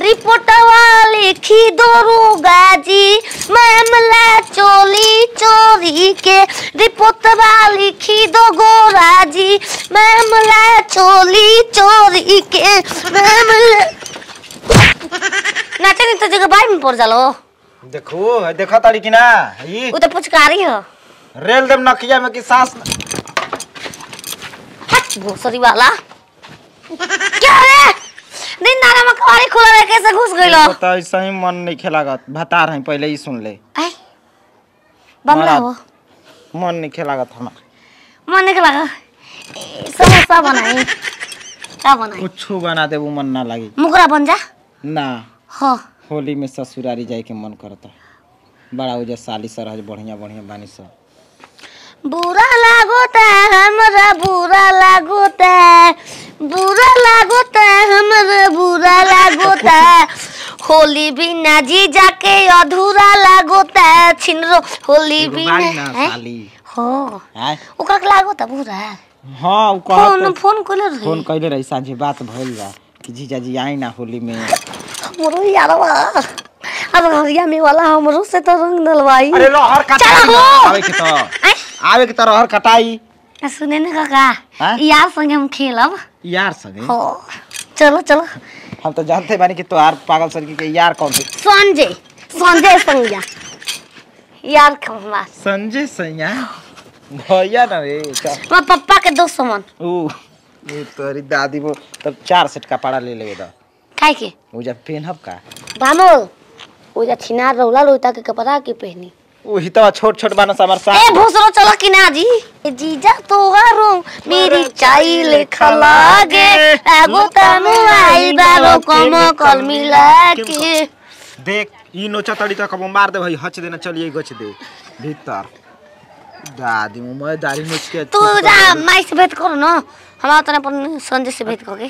रिपोर्टवा लिखी दरोगा जी मामला चोरी चोरी के रिपोर्टवा लिखी दो गोरा जी मामला चोरी चोरी के मामला नाचे नहीं तो जगह बाई में पड़ जालो देखो देखा ताड़ी की ना ई वो तो पुचकारी है रेल दम नकिया में की सांस हट भोसरी वाला क्या है दिन नारा में कवारी खुला रहे कैसे घुस गइलो पता ऐसा ही मन नहीं खेलागत भतार है पहले ही सुन ले आई बमला हो मन नहीं खेलागत हमार मन नहीं लगा समोसा बनाई क्या बनाई कुछ बना दे वो मन ना लगी मुकरा बन जा ना हो होली में ससुरारी जाए के मन करता बड़ा उजा साली सरहज बढ़िया बढ़िया बानी सब बुरा लागोता हमरा बुरा लागोता हमरा बुरा लागोता होली भी ना जी जाके अधूरा लागोता छिनरो होली भी ना साली हो हैं ओकरा के लागोता बुरा हां उ फोन कइले रही सांझे बात भइल बा कि जीजा जी आई ना होली में मोरो यारवा अब हरिया में वाला हमरो से तो रंग डलवाई अरे लो हर कटाई आवे के तो हर कटाई सुने ना काका यार संगे हम खेलब यार संगे हो चलो चलो हम तो जानते बानी कि तोहार पागल सर के यार कौन थे संजय संज्ञा यार कहवा संजय सैया भैया ना रे मैं पापा के दोस्त मन ओ ये तोरी दादी वो तब 4 सेट कपड़ा ले लेवे दा काहे के वो जब पहनब का बामोल वो जा छिनार रौला लोइता के कपड़ा के पहनी ओ हितवा छोट छोट बाना हमर साथ ए भोसरो चलो कि ना जी ए जीजा तोहारो मेरी चाई लेखा लागे एगो तनु आई बारो कम कल मिला के देख ई नोचा तड़ी त कब मार दे भाई हच देना चलिए गछ दे भीतर दादी मुंह दाढ़ी नोच के तू जा माई से भेंट करो ना हमरा तने पर संजय से भेंट करके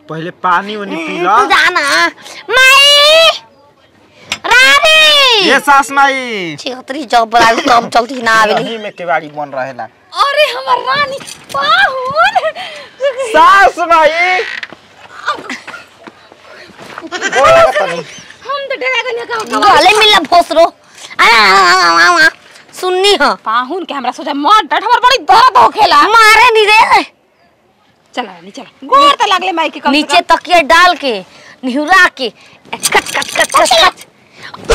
पहले पानी वानी पी ला तू जाना माई रानी ये सास माई छिहत्तरी जब बड़ा कम चलती ना आवेली नहीं में केवाड़ी बन रहेला अरे हमर रानी पाहुन सास माई बोला तनी हम तो डरा गने का गले मिला भोसरो आ सुननी ह पाहुन के हमरा सोचा मर डट हमर बड़ी दर्द होखेला मारे नी रे चला नी चला गोर त लागले माई के नीचे तकिया डाल के निहुरा के कट कट कट कट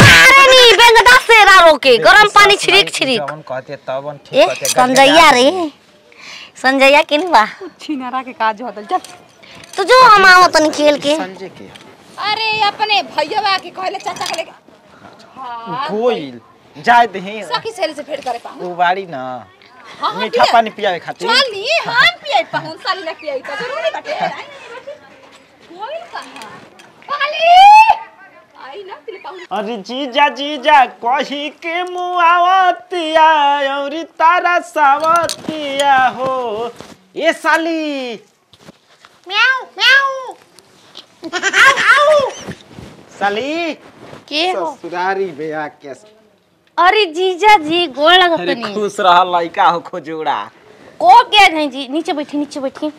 अरे नी बेंगदा से रारो के गरम पानी छिड़क जवन कहते तवन ठीक कहते संजैया रे संजैया किन बा छिनारा के काज होतल चल तो जो हम आओ तनी खेल के संजय के अरे अपने भैयावा के कहले चाचा के लेके गोइल जाय दही सखी सेल से भेंट करे पाहुन वो बाड़ी ना मीठा पानी पियावे खातिर चल नी हम पिए पाहुन साली ले पिए त जरूरी बाटे कोई कहां पाली आई ना तिले पाहुन अरे जीजा कही के मुआवतिया और तारा सावतिया हो ए साली म्याऊ म्याऊ आओ साली के हो ससुरारी बेया के अरे जीजा जी गोड़ लगत अरे नहीं खुश रह लइका हो खोजोड़ा को के नहीं जी नीचे बैठी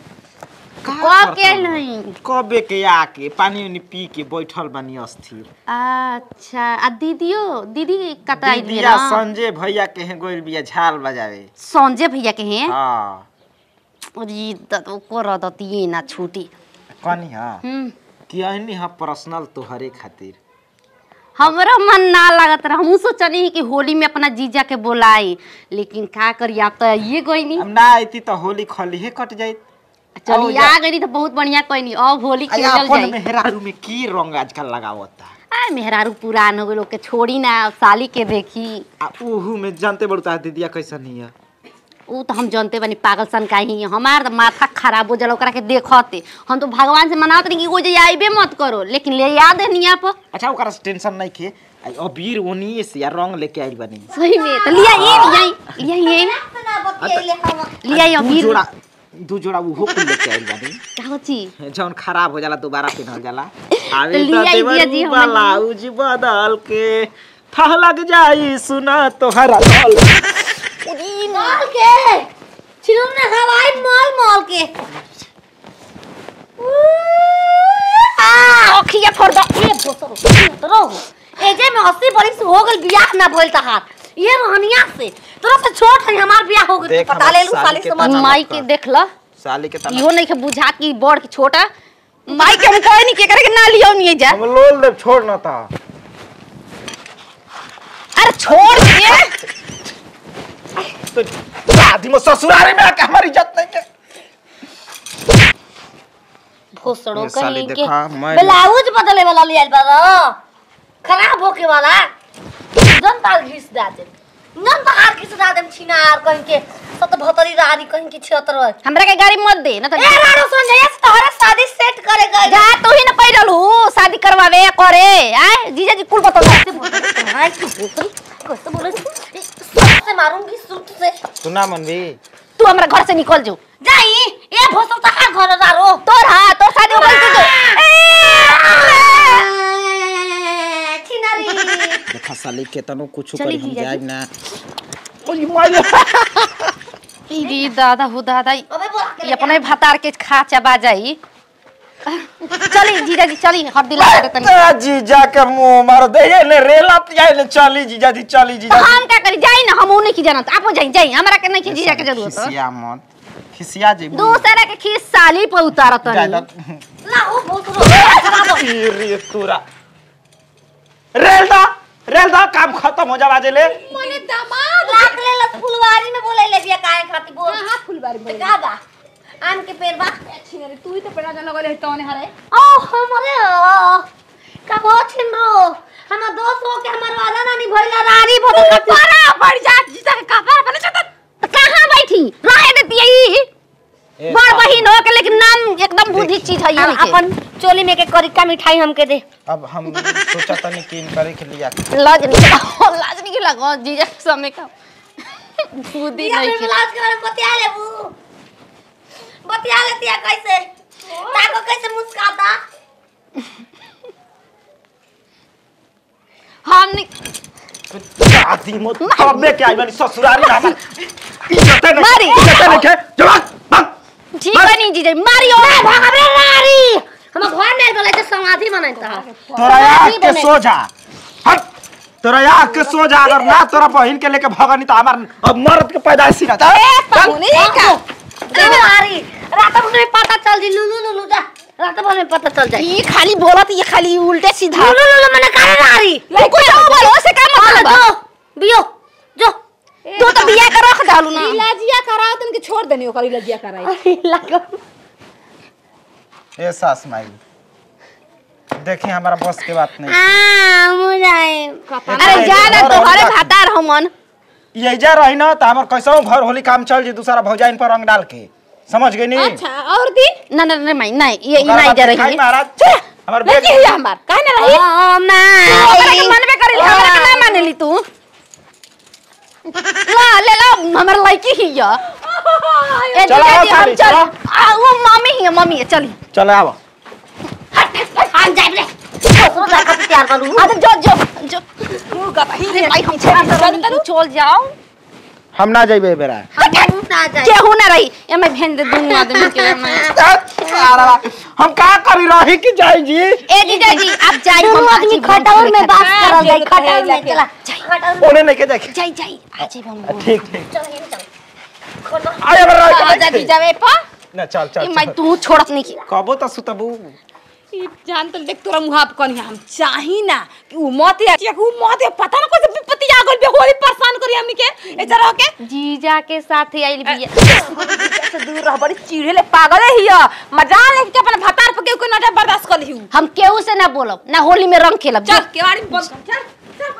को के नहीं कबे के आके पानी उनी पी के बैठल बानी अस्थिर अच्छा आ दीदी कताई दिए दीदिया ना संजय भैया के हैं गोइल बिया झाल बजावे संजय भैया के हैं हां अरे तो को रदतिए ना छूटी कनी हां कि अहनी हां पर्सनल तोहरे खातिर हमरा मन ना लागत रहा हम सोचनी कि होली में अपना जीजा के बोलाई लेकिन का करिया त ये गईनी हम ना आईती तो होली खली कट जाई चली आ गई तो बहुत बढ़िया कोई अब होली खेलल जाई अपन मेहरारू में की रंग आजकल लगावता आ मेहरारू पुरान हो गए लोग के छोड़ी ना साली के देखी आ ओहू में जानते बड़ता दीदिया कैसा नहीं है वो तो हम जानते बनी पागल सन का ही हमार तो माथा खराब हो जाला ओकरा के देखते हम तो भगवान से मनात नहीं कि वो जे आइबे मत करो लेकिन ले याद है निया पर अच्छा ओकरा टेंशन नहीं खे अबीर ओनिए से या रंग लेके आइल बनी सही में तो लिया अबीर दू जोड़ा वो के लेके आइल बनी का होची जौन खराब हो जाला दोबारा पहनल जाला आवे तो तो देवर वाला उज बदल के था लग जाई सुना तोहरा उदी माल के छिलो ने हवाई माल के आ ओखिया फोड़ दो ये बड़ी से हो गल बियाह ना भइल तहार ये रहनिया से तोरा से छोट है हमार बियाह हो गइल देख पता ले लू हमर साली साली समझ के माई के देख ल साली के तना इहो नहीं के बुझा की बड़ की छोटा माई के हम कहे नहीं के करे के ना लियो नहीं जा हम लोल दे छोड़ ना था अरे छोड़ दिए तो दादी में ससुरारी में आके हमारी इज्जत नहीं के भोसड़ो ये साली कहीं के देखा, मैं- ब्लाउज बदले वाला ले आइल बा खराब होके वाला जनता घिस दा दे जनता हार घिस दा दे छिनार कहीं के सत भतरी रानी कहीं के 76 हमरा के गाड़ी मत दे ना तो ए रानो संजय से तोहरा शादी सेट करे गए जा तू ही ना पैरल हूँ शादी करवावे करे आए जीजा जी कुल बता हां कैसे बोले सबसे मारूंगी सूट से तू ना मनबी तू हमरा घर से निकल जो जाई ए भोसड़ तहार घर दारो तोर हां तोर शादी हो गई तो छिनारी देखा साली के तनो कुछ चली करी हम जीजा जाए जी। ना ओली माई ई दादा हो दादा अबे बोला ये अपने भतार के खा चबा जाई चली जीजा जी चली हड्डी लगा दे तनी जीजा के मुंह मार दे ये ने रेला पिया ने चली जीजा जी चली जीजा हम का करी जाई ना हम नहीं की जानत आपो जाई जाई हमरा के नहीं की जीजा के जरूरत खिसिया मत खिसिया जी दूसरा के खीस साली पे उतारत जाए नहीं ना हो भोसड़ रे तोरा रेल दा काम खत्म हो जावा जे ले मने दामाद लाख ले लस फुलवारी में बोले ले बिया काहे खाती बोल हां फुलबारी बोल का बा आम के पेड़ बा अच्छी रे तू ही तो पेड़ा जान लगले तोने हरे ओ हमरे का हो छिनरो हम दोस्त हो के हमर वाला ना नहीं भइला रानी भोसड़ पारा पड़ जा जीजा के कपार बने छत कहां बैठी रहे देती है बड़ बहिन हो के लेकिन नाम एकदम बुद्धि चीज है ये अपन चोली में के करिका मिठाई हमके दे अब हम सोचा तनी कि इन करे के लिया लाज नहीं लगा जीजा समय का बुद्धि या नहीं फिर के इलाज के बारे में बतिया लेतिया कैसे ताको कैसे मुस्काता हम नहीं आदि मत कबे के आई वाली ससुरारी में हमर इज्जत नहीं मारी। इज्जत नहीं के जवान भाग ठीक है नहीं जीजा मारियो भागरे रारी हम घर में बोले तो समाधि बनाता है तोरा आँख के सोझा हट तोरा आँख के सोझा अगर ना तोरा बहिन के लेके भगनी तो हमार अब मर्द के पैदाइशी ना था पाहुनी का रारी रात में पता चल जी लुलु लुलु जा रात भर में पता चल जाए ये खाली बोलत ये खाली उल्टे सीधा लुलु लुलु मैंने कहा रारी लड़को जाओ बोलो से का मतलब जो बियो जो तू तो बिया कर रख डालू ना इलाजिया कराओ तुमके छोड़ देनी ओकर इलाजिया कराई लगो ए सास माई देखी हमारा बस के बात नहीं मुझे अरे जा ना तोहरे भातार हमन ये जा रही ना तो हमार कैसा घर होली काम चल जी दूसरा भौजाइन पर रंग डाल के समझ गई नहीं अच्छा और दिन ना ना ना नहीं नहीं ये नहीं जा रही है महाराज हमार लड़की है हमार काहे ना रही हमरा के मन में करेली हमरा के ना मानेली तू ला ले ला हमर लड़की ही है ए चलो, जीजा जी हम साली, चल चलो। वो मम्मी ही है मम्मी है चली चल आओ हम जाए रे ससुर जा के तैयार करू आ जो जो जो तू का भाई भाई हम चल जाओ हम ना जाइबे बेरा हम ना जाए केहू ना रही एमे भेज दे दोनों आदमी के हम का करी रही कि जाई जी ए जीजा जी आप जाई दोनों हम आदमी खटाउर में बात करल जाए खटाउर में चला खटाउर ओने नहीं के देख जाई जाई आज हम ठीक ठीक चल ये चल आया बेरा आजा जीजा वे पा ना चल चल ई मैं तू छोड़त नहीं की कबो त सुतबू ई जान तो देख तोरा मुहाब कनी हम चाही ना कि उ मत या उ मत या पता ना कोई विपत्ति आ गइल बे होली परेशान करी हमनी के ए जरा के जीजा के साथ ही आइल बिया से दूर रह बड़ी चिड़े ले पागल है हिया मजाल ले के अपन भतार पे कोई नटा बर्दाश्त कर लिहु हम केहू से ना बोलब ना होली में रंग खेलब चल केवाड़ी में बंद कर चल